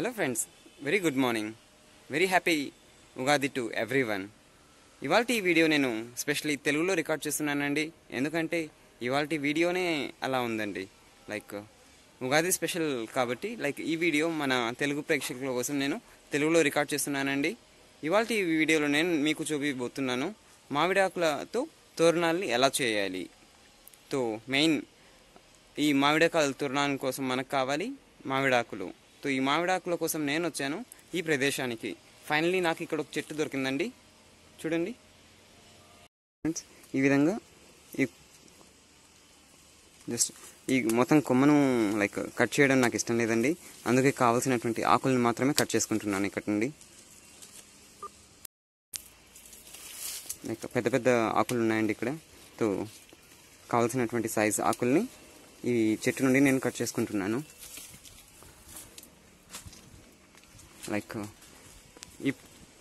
Hello friends, very good morning. Very happy Ugadi to everyone. ఇవాల్టి video నేను specially తెలుగులో record చేస్తున్నానండి. ఎందుకంటే ఇవాల్టి వీడియోనే అలా ఉందండి. లైక్ ఉగాది స్పెషల్ కాబట్టి ఈ వీడియో మన తెలుగు ప్రేక్షకుల కోసం నేను తెలుగులో రికార్డ్ చేస్తున్నానండి. ఇవాల్టి వీడియోలో నేను మీకు చూపిపోతున్నాను మామిడాకులతో తోరణాలని ఎలా చేయాలి. మెయిన్ ఈ మామిడాకుల తోరణాల కోసం మనకు కావాలి మామిడాకులు. ఈ మామిడాకుల కోసం నేను వచ్చాను ఈ ప్రదేశానికి. ఫైనల్లీ నాకు ఇక్కడ ఒక చెట్టు దొరికిందండి. చూడండి ఫ్రెండ్స్, ఈ విధంగా జస్ట్ ఈ మొత్తం కొమ్మను కట్ చేయడం నాకు ఇష్టం లేదండి. అందుకే కావాల్సినటువంటి ఆకులను మాత్రమే కట్ చేసుకుంటున్నాను ఇక్కడ నుండి. పెద్ద పెద్ద ఆకులు ఉన్నాయండి ఇక్కడ. కావాల్సినటువంటి సైజ్ ఆకుల్ని ఈ చెట్టు నుండి నేను కట్ చేసుకుంటున్నాను.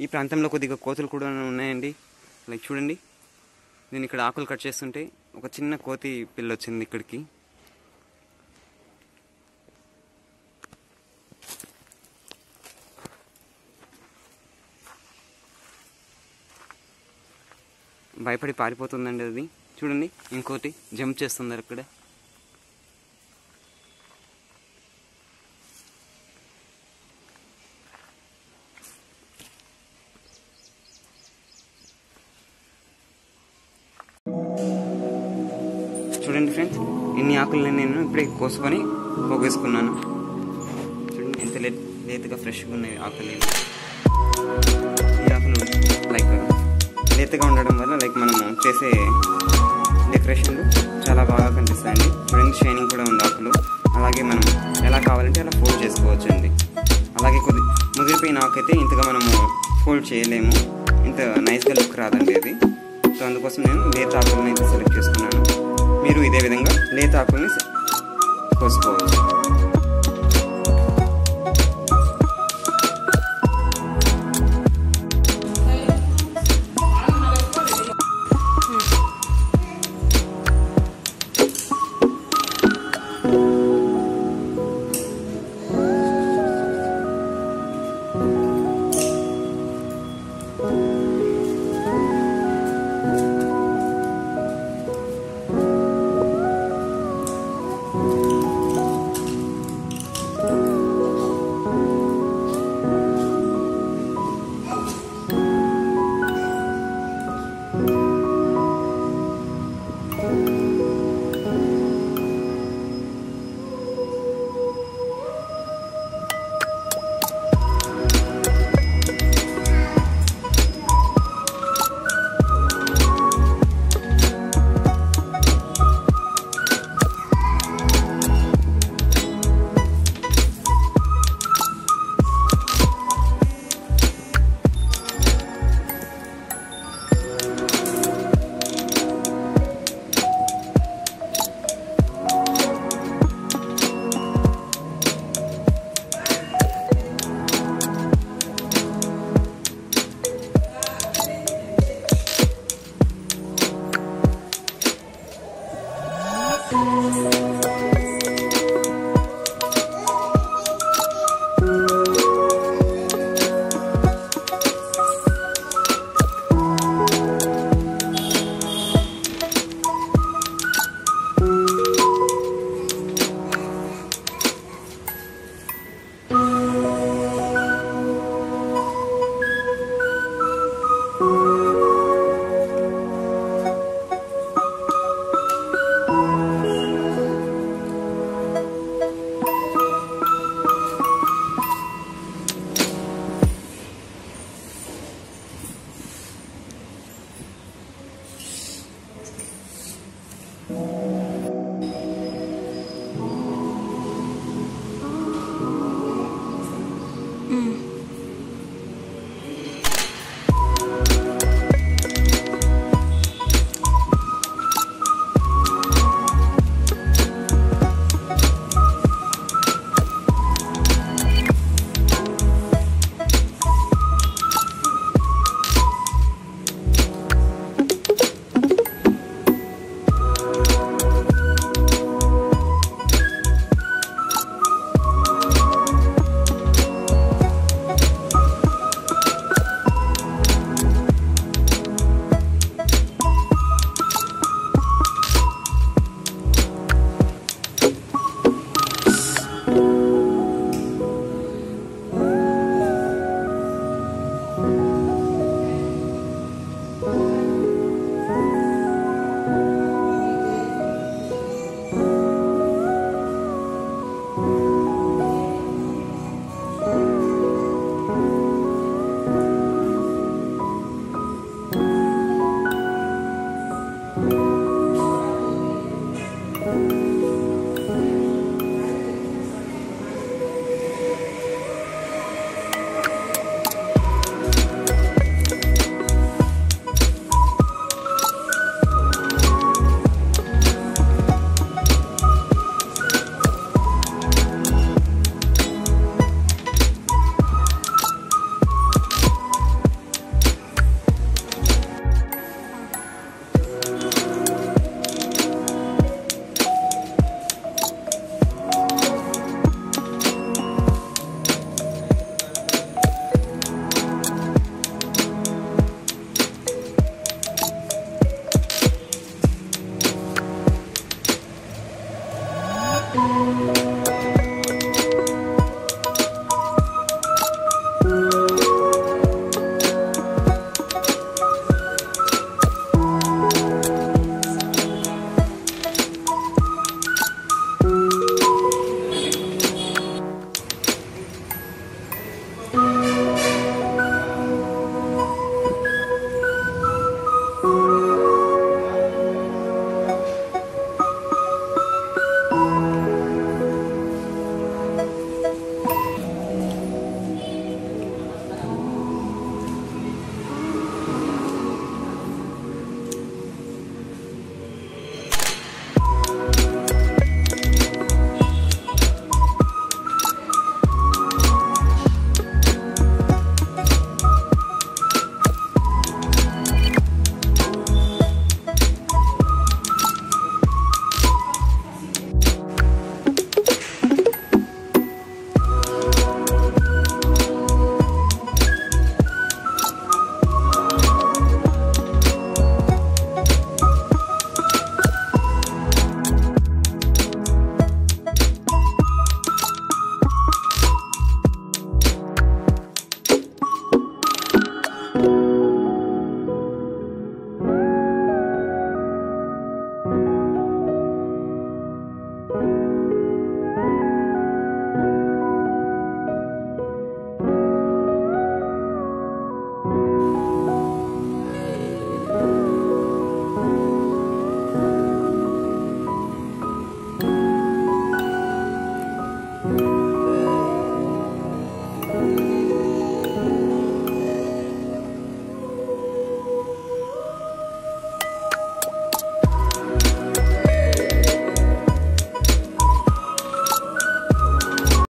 ఈ ప్రాంతంలో కొద్దిగా కోతులు కూడా ఉన్నాయండి. చూడండి, నేను ఇక్కడ ఆకులు కట్ చేస్తుంటే ఒక చిన్న కోతి పిల్ల వచ్చింది ఇక్కడికి. భయపడి పారిపోతుందండి అది. చూడండి, ఇంకోటి జంప్ చేస్తుంది అక్కడ. చూడండి ఫ్రెండ్స్, ఇన్ని ఆకులని నేను ఇప్పుడే కోసుకొని పోగేసుకున్నాను. చూడండి ఎంత లేతగా ఫ్రెష్గా ఉన్నాయి ఆకులు. ఈ ఆకులు లేతగా ఉండడం వల్ల మనము చేసే డెకరేషన్లు చాలా బాగా కనిపిస్తాయండి. చూడండి, షైనింగ్ కూడా ఉంది ఆకులు. అలాగే మనం ఎలా కావాలంటే అలా ఫోల్డ్ చేసుకోవచ్చు అండి. అలాగే కొద్ది ముదిరిపోయిన ఆకైతే ఇంతగా మనము ఫోల్డ్ చేయలేము, ఇంత నైస్గా లుక్ రాదండి అది. అందుకోసం నేను లేత ఆకులను అయితే సెలెక్ట్ చేసుకున్నాను. మీరు ఇదే విధంగా లేత ఆకుల్ని కోసుకోవచ్చు.